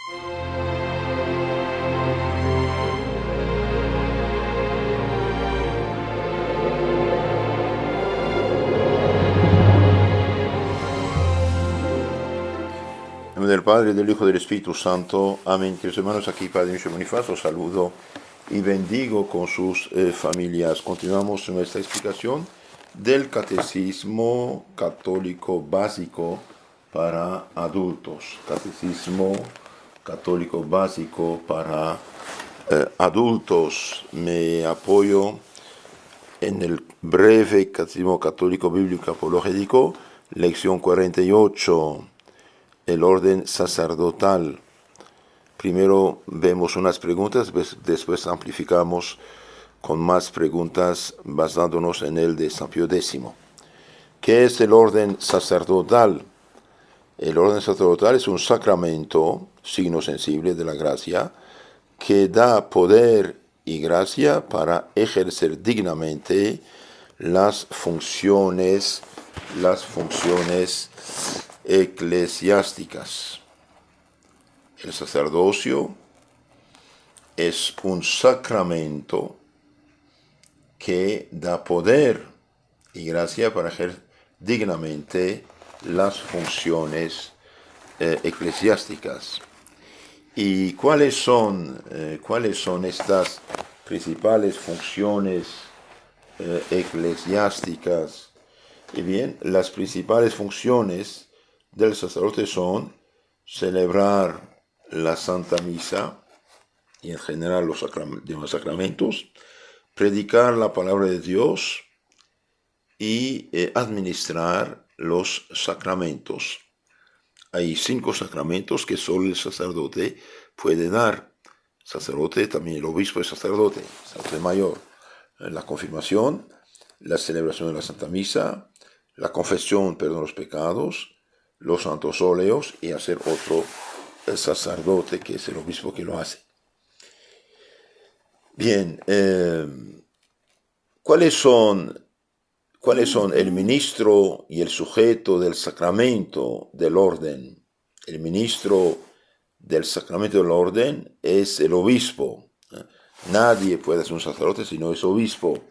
En nombre del Padre, del Hijo y del Espíritu Santo. Amén. Queridos hermanos, aquí Padre Michel Bonifacio, saludo y bendigo con sus familias. Continuamos nuestra explicación del Catecismo Católico Básico para adultos. Catecismo Católico Básico para adultos. Me apoyo en el breve Catecismo Católico Bíblico Apologético, lección 48. El orden sacerdotal. Primero vemos unas preguntas, después amplificamos con más preguntas basándonos en el de San Pío X. ¿Qué es el orden sacerdotal? El orden sacerdotal es un sacramento, signo sensible de la gracia, que da poder y gracia para ejercer dignamente las funciones eclesiásticas. El sacerdocio es un sacramento que da poder y gracia para ejercer dignamente las funciones eclesiásticas. ¿Y cuáles son estas principales funciones eclesiásticas? Y bien, las principales funciones del sacerdote son celebrar la Santa Misa y en general los demás sacramentos, predicar la palabra de Dios y administrar los sacramentos. Hay 5 sacramentos que solo el sacerdote puede dar. Sacerdote, también el obispo es sacerdote mayor. La confirmación, la celebración de la Santa Misa, la confesión, perdón de los pecados, los santos óleos y hacer otro sacerdote que es el obispo que lo hace. Bien, ¿cuáles son el ministro y el sujeto del sacramento del orden? El ministro del sacramento del orden es el obispo. Nadie puede ser un sacerdote si no es obispo.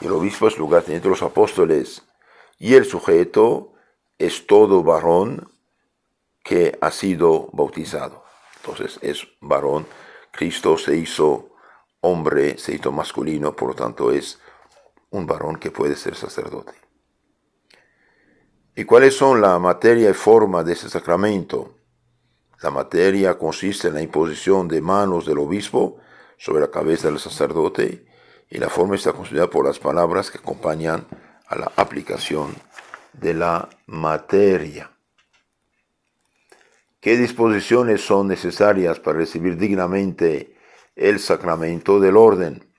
Y el obispo es lugarteniente de los apóstoles. Y el sujeto es todo varón que ha sido bautizado. Entonces es varón. Cristo se hizo hombre, se hizo masculino, por lo tanto es un varón que puede ser sacerdote. ¿Y cuáles son la materia y forma de ese sacramento? La materia consiste en la imposición de manos del obispo sobre la cabeza del sacerdote, y la forma está constituida por las palabras que acompañan a la aplicación de la materia. ¿Qué disposiciones son necesarias para recibir dignamente el sacramento del orden?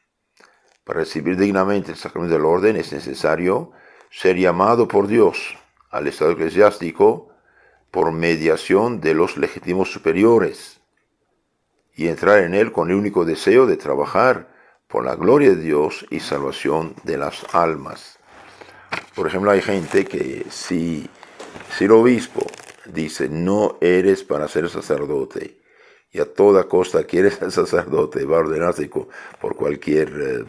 Para recibir dignamente el sacramento del orden es necesario ser llamado por Dios al estado eclesiástico por mediación de los legítimos superiores y entrar en él con el único deseo de trabajar por la gloria de Dios y salvación de las almas. Por ejemplo, hay gente que si el obispo dice no eres para ser sacerdote y a toda costa quiere ser sacerdote, va a ordenarse por cualquier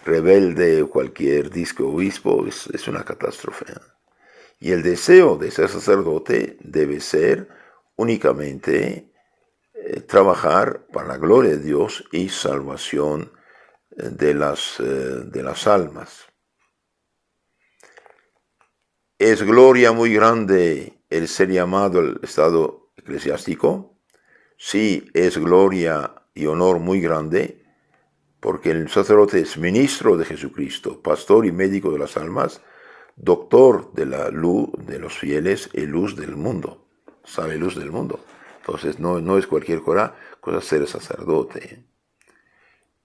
rebelde o cualquier disco obispo, es una catástrofe. Y el deseo de ser sacerdote debe ser únicamente trabajar para la gloria de Dios y salvación de las almas. ¿Es gloria muy grande el ser llamado al estado eclesiástico? Sí, es gloria y honor muy grande, porque el sacerdote es ministro de Jesucristo, pastor y médico de las almas, doctor de la luz de los fieles y luz del mundo. Sabe luz del mundo. Entonces no es cualquier cosa ser sacerdote.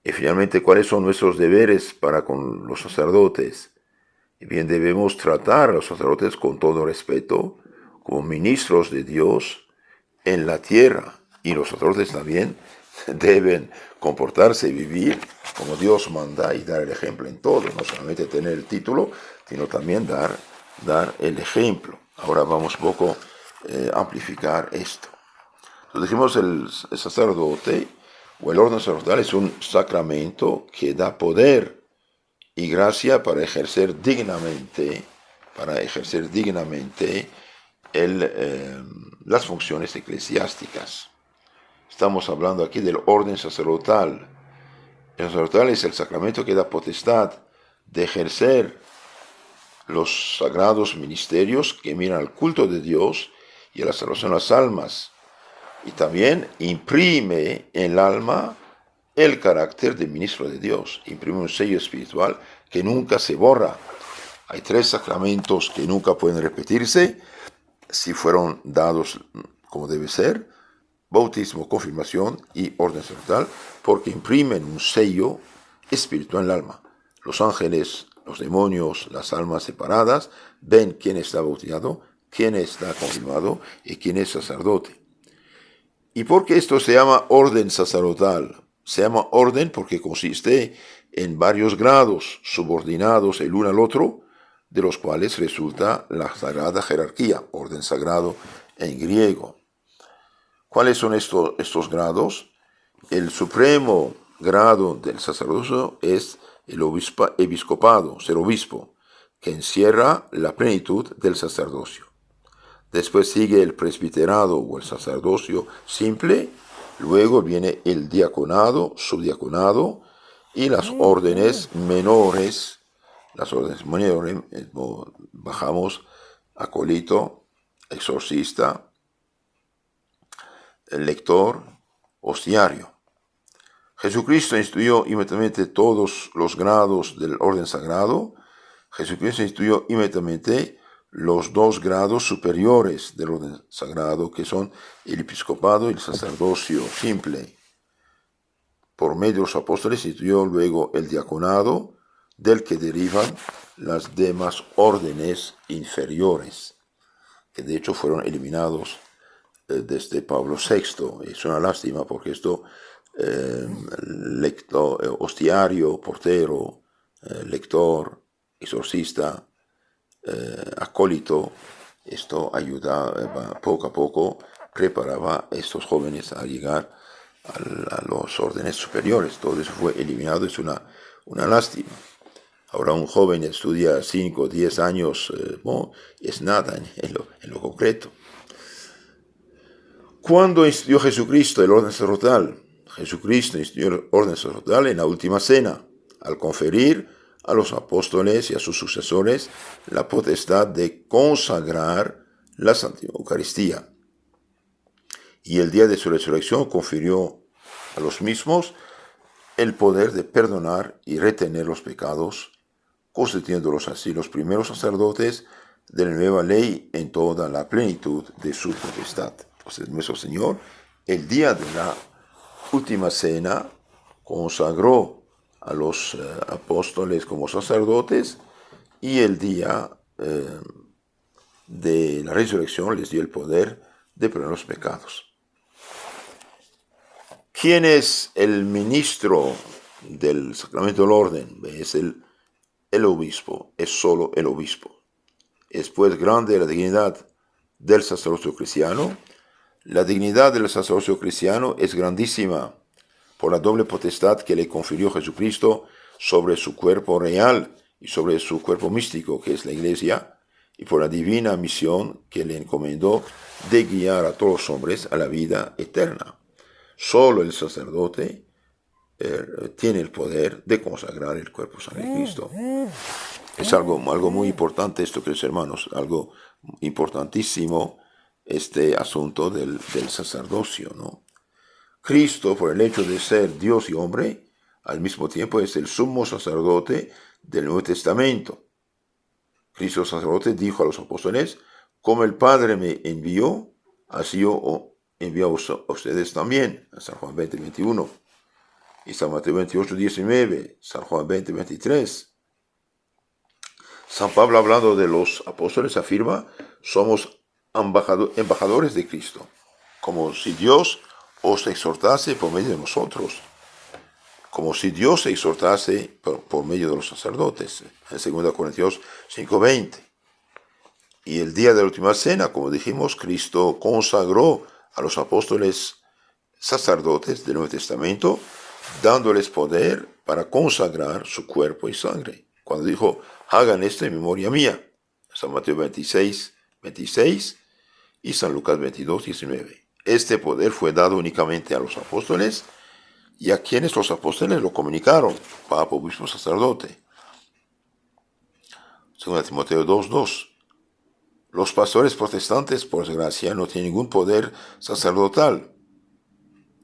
Y finalmente, ¿cuáles son nuestros deberes para con los sacerdotes? Y bien, debemos tratar a los sacerdotes con todo respeto, como ministros de Dios en la tierra. Y los sacerdotes también deben comportarse y vivir como Dios manda y dar el ejemplo en todo. No solamente tener el título, sino también dar el ejemplo. Ahora vamos un poco a amplificar esto. Entonces dijimos el sacerdote o el orden sacerdotal es un sacramento que da poder y gracia para ejercer dignamente las funciones eclesiásticas. Estamos hablando aquí del orden sacerdotal. El sacerdotal es el sacramento que da potestad de ejercer los sagrados ministerios que miran al culto de Dios y a la salvación de las almas. Y también imprime en el alma el carácter de ministro de Dios. Imprime un sello espiritual que nunca se borra. Hay 3 sacramentos que nunca pueden repetirse si fueron dados como debe ser: bautismo, confirmación y orden sacerdotal, porque imprimen un sello espiritual en el alma. Los ángeles, los demonios, las almas separadas ven quién está bautizado, quién está confirmado y quién es sacerdote. ¿Y por qué esto se llama orden sacerdotal? Se llama orden porque consiste en varios grados subordinados el uno al otro, de los cuales resulta la sagrada jerarquía, orden sagrado en griego. ¿Cuáles son estos grados? El supremo grado del sacerdocio es el episcopado, ser obispo, que encierra la plenitud del sacerdocio. Después sigue el presbiterado o el sacerdocio simple, luego viene el diaconado, subdiaconado y las órdenes menores. Las órdenes menores bajamos acólito, exorcista, el lector, hostiario. Jesucristo instituyó inmediatamente todos los grados del orden sagrado. Jesucristo instituyó inmediatamente los 2 grados superiores del orden sagrado, que son el episcopado y el sacerdocio simple. Por medio de los apóstoles instituyó luego el diaconado, del que derivan las demás órdenes inferiores, que de hecho fueron eliminados desde Pablo VI. Es una lástima porque esto, hostiario, portero, lector, exorcista, acólito, esto ayudaba poco a poco, preparaba a estos jóvenes a llegar a los órdenes superiores. Todo eso fue eliminado, es una lástima. Ahora un joven estudia 5 o 10 años, es nada en lo concreto. ¿Cuándo instituyó Jesucristo el orden sacerdotal? Jesucristo instituyó el orden sacerdotal en la última cena, al conferir a los apóstoles y a sus sucesores la potestad de consagrar la Santísima Eucaristía. Y el día de su resurrección confirió a los mismos el poder de perdonar y retener los pecados, constituyéndolos así los primeros sacerdotes de la nueva ley en toda la plenitud de su potestad. Entonces nuestro Señor, el día de la última cena, consagró a los apóstoles como sacerdotes, y el día de la resurrección les dio el poder de perdonar los pecados. ¿Quién es el ministro del sacramento del orden? Es el obispo, es solo el obispo. Es pues grande la dignidad del sacerdocio cristiano. La dignidad del sacerdocio cristiano es grandísima por la doble potestad que le confirió Jesucristo sobre su cuerpo real y sobre su cuerpo místico, que es la Iglesia, y por la divina misión que le encomendó de guiar a todos los hombres a la vida eterna. Solo el sacerdote tiene el poder de consagrar el cuerpo sangre de Cristo. Es algo muy importante esto, queridos hermanos, algo importantísimo este asunto del sacerdocio, ¿no? Cristo, por el hecho de ser Dios y hombre, al mismo tiempo es el sumo sacerdote del Nuevo Testamento. Cristo sacerdote dijo a los apóstoles: como el Padre me envió, así yo envío a ustedes también. San Juan 20, 21. Y San Mateo 28, 19. San Juan 20, 23. San Pablo, hablando de los apóstoles, afirma: somos embajadores de Cristo, como si Dios os exhortase por medio de nosotros, como si Dios se exhortase por medio de los sacerdotes, en 2 Corintios 5:20. Y el día de la última cena, como dijimos, Cristo consagró a los apóstoles sacerdotes del Nuevo Testamento, dándoles poder para consagrar su cuerpo y sangre. Cuando dijo, hagan esto en memoria mía. San Mateo 26, 26 y San Lucas 22, 19. Este poder fue dado únicamente a los apóstoles y a quienes los apóstoles lo comunicaron, papa, obispo, sacerdote. 2 Timoteo 2, 2. Los pastores protestantes, por desgracia, no tienen ningún poder sacerdotal.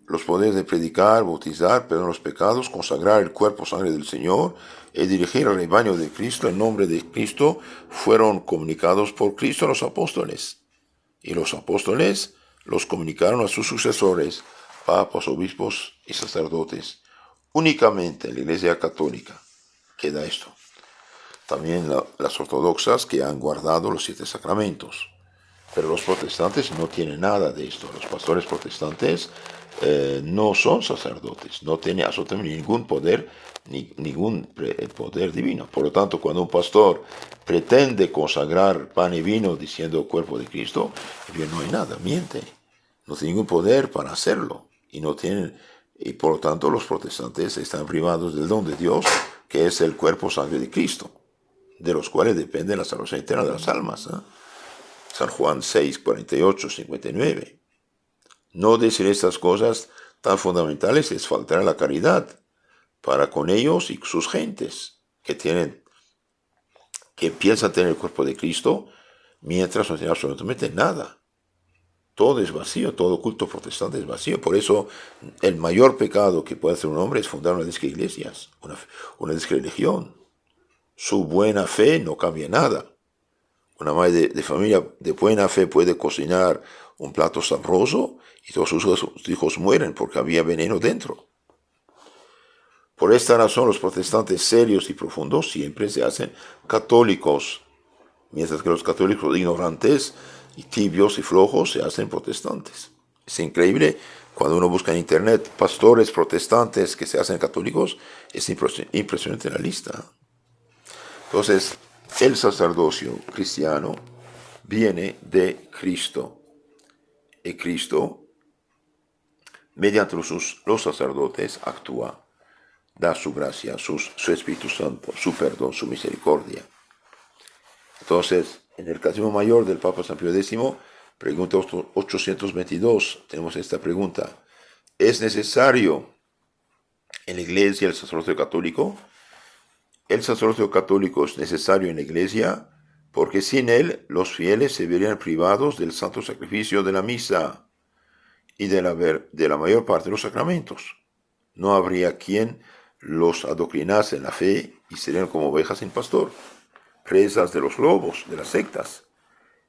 Los poderes de predicar, bautizar, perdonar los pecados, consagrar el cuerpo sangre del Señor y dirigir al rebaño de Cristo en nombre de Cristo fueron comunicados por Cristo a los apóstoles. Y los apóstoles los comunicaron a sus sucesores, papas, obispos y sacerdotes. Únicamente en la Iglesia Católica queda esto. También las ortodoxas que han guardado los 7 sacramentos. Pero los protestantes no tienen nada de esto. Los pastores protestantes no son sacerdotes, no tienen absolutamente ningún poder, ningún poder divino. Por lo tanto, cuando un pastor pretende consagrar pan y vino diciendo cuerpo de Cristo, bien, no hay nada, miente. No tiene ningún poder para hacerlo. Y por lo tanto los protestantes están privados del don de Dios, que es el cuerpo sangre de Cristo, de los cuales depende la salvación eterna de las almas. San Juan 6, 48, 59. No decir estas cosas tan fundamentales es faltar a la caridad para con ellos y sus gentes que piensan tener el cuerpo de Cristo mientras no tienen absolutamente nada. Todo es vacío, todo culto protestante es vacío. Por eso el mayor pecado que puede hacer un hombre es fundar una disque iglesias, una disque religión. Su buena fe no cambia nada. Una madre de familia de buena fe puede cocinar un plato sabroso y todos sus hijos mueren porque había veneno dentro. Por esta razón los protestantes serios y profundos siempre se hacen católicos, mientras que los católicos ignorantes y tibios y flojos se hacen protestantes. Es increíble cuando uno busca en internet pastores protestantes que se hacen católicos, es impresionante la lista. Entonces, el sacerdocio cristiano viene de Cristo. Y Cristo, mediante los sacerdotes, actúa, da su gracia, su Espíritu Santo, su perdón, su misericordia. Entonces, en el Catecismo Mayor del Papa San Pío X, pregunta 822, tenemos esta pregunta. ¿Es necesario en la Iglesia el sacerdocio católico? El sacerdocio católico es necesario en la Iglesia porque sin él los fieles se verían privados del santo sacrificio de la misa y de la mayor parte de los sacramentos. No habría quien los adoctrinase en la fe y serían como ovejas sin pastor, presas de los lobos, de las sectas.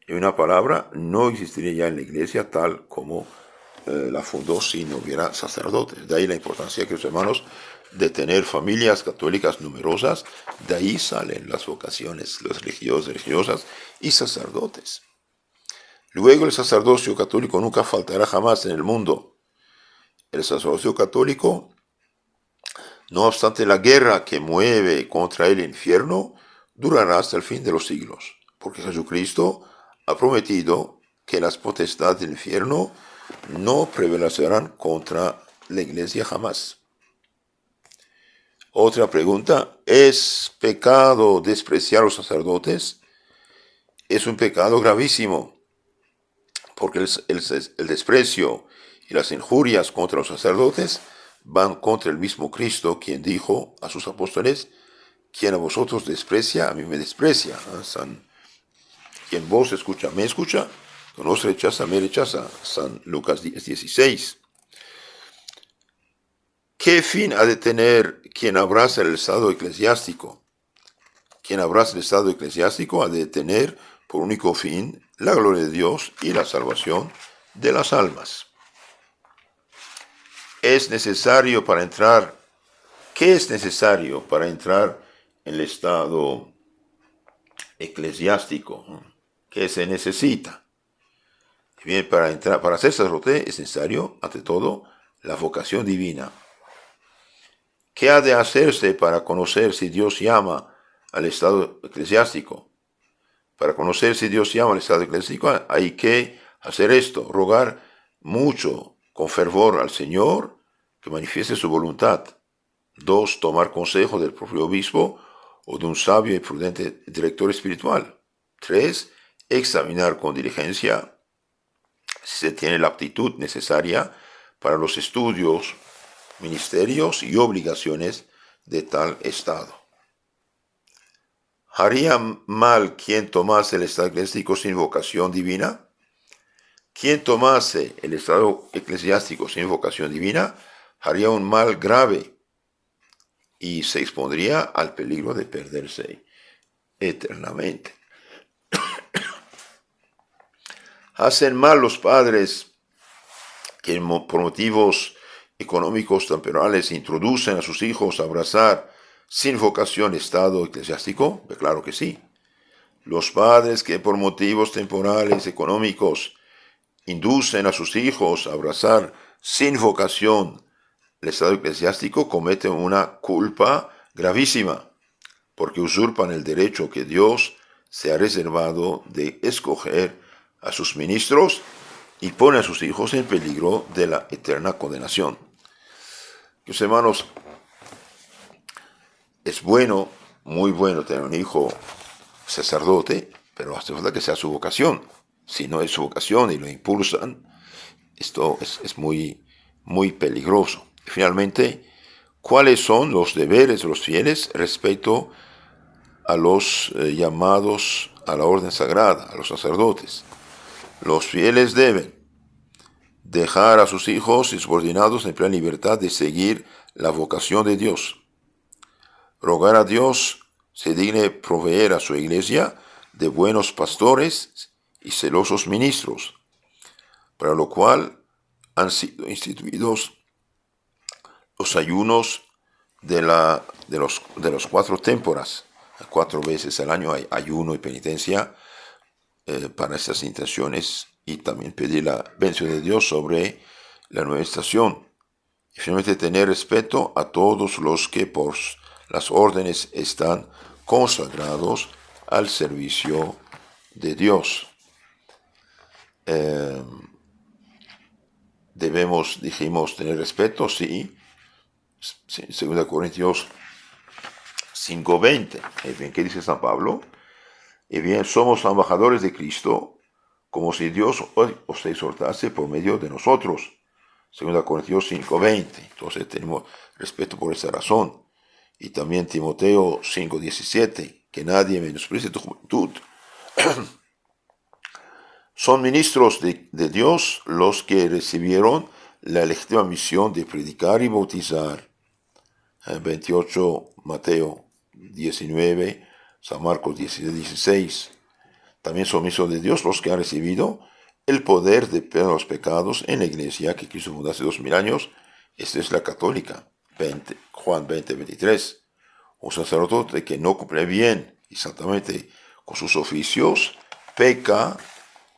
En una palabra, no existiría ya en la Iglesia tal como la fundó si no hubiera sacerdotes. De ahí la importancia, que los hermanos, de tener familias católicas numerosas. De ahí salen las vocaciones, los religiosos, religiosas y sacerdotes. Luego el sacerdocio católico nunca faltará jamás en el mundo. El sacerdocio católico, no obstante la guerra que mueve contra el infierno, durará hasta el fin de los siglos, porque Jesucristo ha prometido que las potestades del infierno no prevalecerán contra la Iglesia jamás. Otra pregunta, ¿es pecado despreciar a los sacerdotes? Es un pecado gravísimo, porque el desprecio y las injurias contra los sacerdotes van contra el mismo Cristo, quien dijo a sus apóstoles, quien a vosotros desprecia, a mí me desprecia. Quien vos escucha, me escucha, quien os rechaza, me rechaza. San Lucas 10:16. ¿Qué fin ha de tener quien abraza el estado eclesiástico? Quien abraza el estado eclesiástico ha de tener por único fin la gloria de Dios y la salvación de las almas. Es necesario para entrar, ¿qué es necesario para entrar en el estado eclesiástico? ¿Qué se necesita? Bien, para ser sacerdote es necesario, ante todo, la vocación divina. ¿Qué ha de hacerse para conocer si Dios llama al estado eclesiástico? Para conocer si Dios llama al estado eclesiástico hay que hacer esto, rogar mucho con fervor al Señor, que manifieste su voluntad. 2. Tomar consejo del propio obispo o de un sabio y prudente director espiritual. 3. Examinar con diligencia si se tiene la aptitud necesaria para los estudios, ministerios y obligaciones de tal estado. ¿Haría mal quien tomase el estado eclesiástico sin vocación divina? Quien tomase el estado eclesiástico sin vocación divina haría un mal grave y se expondría al peligro de perderse eternamente. Hacen mal los padres que por motivos económicos temporales introducen a sus hijos a abrazar sin vocación estado eclesiástico. Claro que sí. Los padres que por motivos temporales económicos inducen a sus hijos a abrazar sin vocación el estado eclesiástico cometen una culpa gravísima, porque usurpan el derecho que Dios se ha reservado de escoger a sus ministros y pone a sus hijos en peligro de la eterna condenación. Mis hermanos, es bueno, muy bueno tener un hijo sacerdote, pero hace falta que sea su vocación. Si no es su vocación y lo impulsan, esto es muy, muy peligroso. Y finalmente, ¿cuáles son los deberes de los fieles respecto a los llamados a la orden sagrada, a los sacerdotes? Los fieles deben dejar a sus hijos subordinados en plena libertad de seguir la vocación de Dios. Rogar a Dios se digne proveer a su iglesia de buenos pastores y celosos ministros, para lo cual han sido instituidos los ayunos de los 4 témporas. 4 veces al año hay ayuno y penitencia para estas intenciones, y también pedir la bendición de Dios sobre la nueva estación. Y finalmente tener respeto a todos los que por las órdenes están consagrados al servicio de Dios. Dijimos, tener respeto, sí. 2 Corintios 5:20. Bien, ¿qué dice San Pablo? Y bien, somos embajadores de Cristo, como si Dios os exhortase por medio de nosotros. 2 Corintios 5:20. Entonces tenemos respeto por esa razón. Y también Timoteo 5:17, que nadie menosprecie tu juventud. Son ministros de Dios los que recibieron la legítima misión de predicar y bautizar. 28, Mateo 19, San Marcos 16. También son ministros de Dios los que han recibido el poder de perdonar los pecados en la iglesia que Cristo fundó hace 2000 años. Esta es la católica. Juan 20:23. Un sacerdote que no cumple bien y santamente con sus oficios peca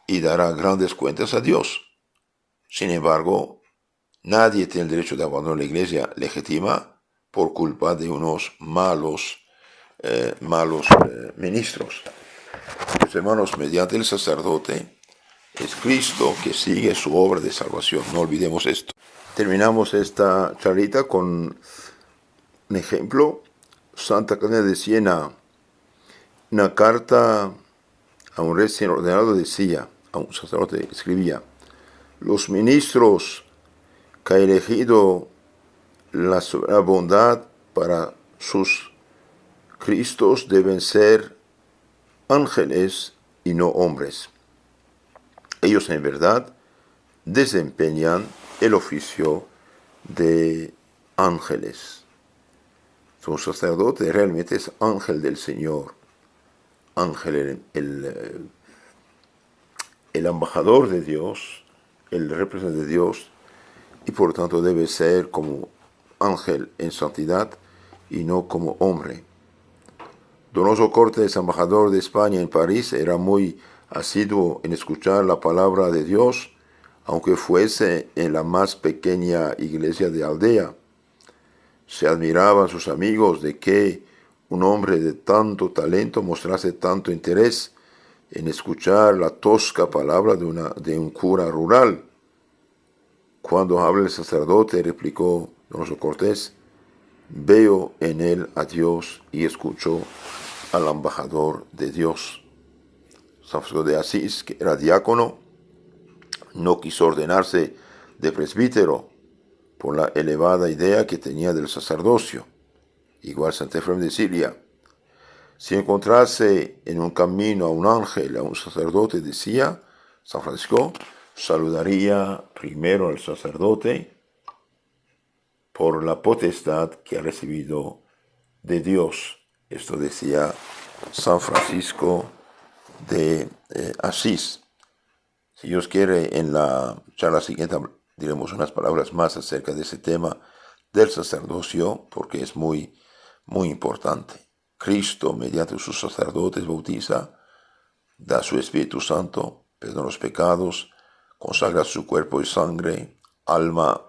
y dará grandes cuentas a Dios. Sin embargo, nadie tiene el derecho de abandonar la iglesia legítima por culpa de unos malos ministros. Los hermanos, mediante el sacerdote es Cristo que sigue su obra de salvación. No olvidemos esto. Terminamos esta charlita con un ejemplo. Santa Catalina de Siena, una carta a un recién ordenado, decía, a un sacerdote escribía: los ministros que ha elegido la soberana bondad para sus Cristos deben ser ángeles y no hombres. Ellos en verdad desempeñan el oficio de ángeles. Un sacerdote realmente es ángel del Señor, ángel, el embajador de Dios, el representante de Dios, y por tanto debe ser como ángel en santidad y no como hombre. Donoso Cortés, embajador de España en París, era muy asiduo en escuchar la palabra de Dios, aunque fuese en la más pequeña iglesia de aldea. Se admiraban sus amigos de que un hombre de tanto talento mostrase tanto interés en escuchar la tosca palabra de un cura rural. Cuando habla el sacerdote, replicó don José Cortés, veo en él a Dios y escucho al embajador de Dios. San Francisco de Asís, que era diácono, no quiso ordenarse de presbítero por la elevada idea que tenía del sacerdocio. Igual San Efrem de Siria. Si encontrase en un camino a un ángel, a un sacerdote, decía San Francisco, saludaría primero al sacerdote por la potestad que ha recibido de Dios. Esto decía San Francisco de Asís. Si Dios quiere, en la charla siguiente diremos unas palabras más acerca de ese tema del sacerdocio, porque es muy, muy importante. Cristo, mediante sus sacerdotes, bautiza, da su Espíritu Santo, perdona los pecados, consagra su cuerpo y sangre, alma,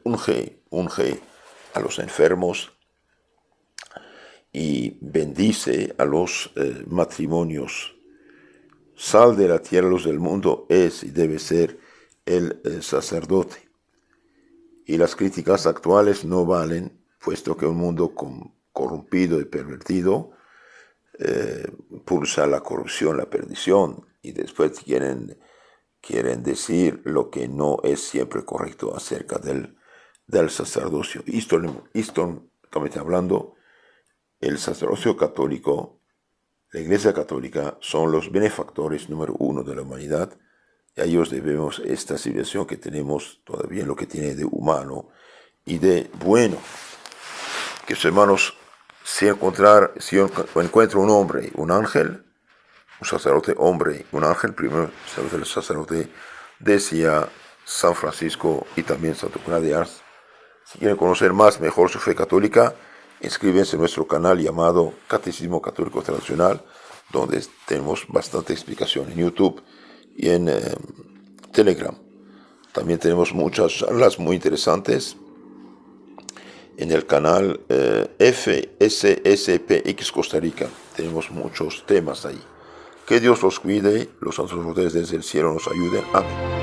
unge a los enfermos y bendice a los matrimonios. Sal de la tierra, luz del mundo es y debe ser el sacerdote. Y las críticas actuales no valen, puesto que un mundo corrompido y pervertido pulsa la corrupción, la perdición, y después quieren decir lo que no es siempre correcto acerca del sacerdocio. Históricamente hablando, el sacerdocio católico, la Iglesia Católica, son los benefactores número uno de la humanidad. Y a ellos debemos esta civilización que tenemos todavía, lo que tiene de humano y de bueno. Que sus hermanos, si encuentro un hombre, un ángel, un sacerdote hombre, un ángel, primero el sacerdote, decía San Francisco y también Santo Cuna de Ars. Si quieren conocer más, mejor su fe católica, inscríbense en nuestro canal llamado Catecismo Católico Tradicional, donde tenemos bastante explicación en YouTube y en Telegram. También tenemos muchas charlas muy interesantes en el canal FSSPX Costa Rica. Tenemos muchos temas ahí. Que Dios los cuide, los santos sacerdotes desde el cielo nos ayuden. Amén.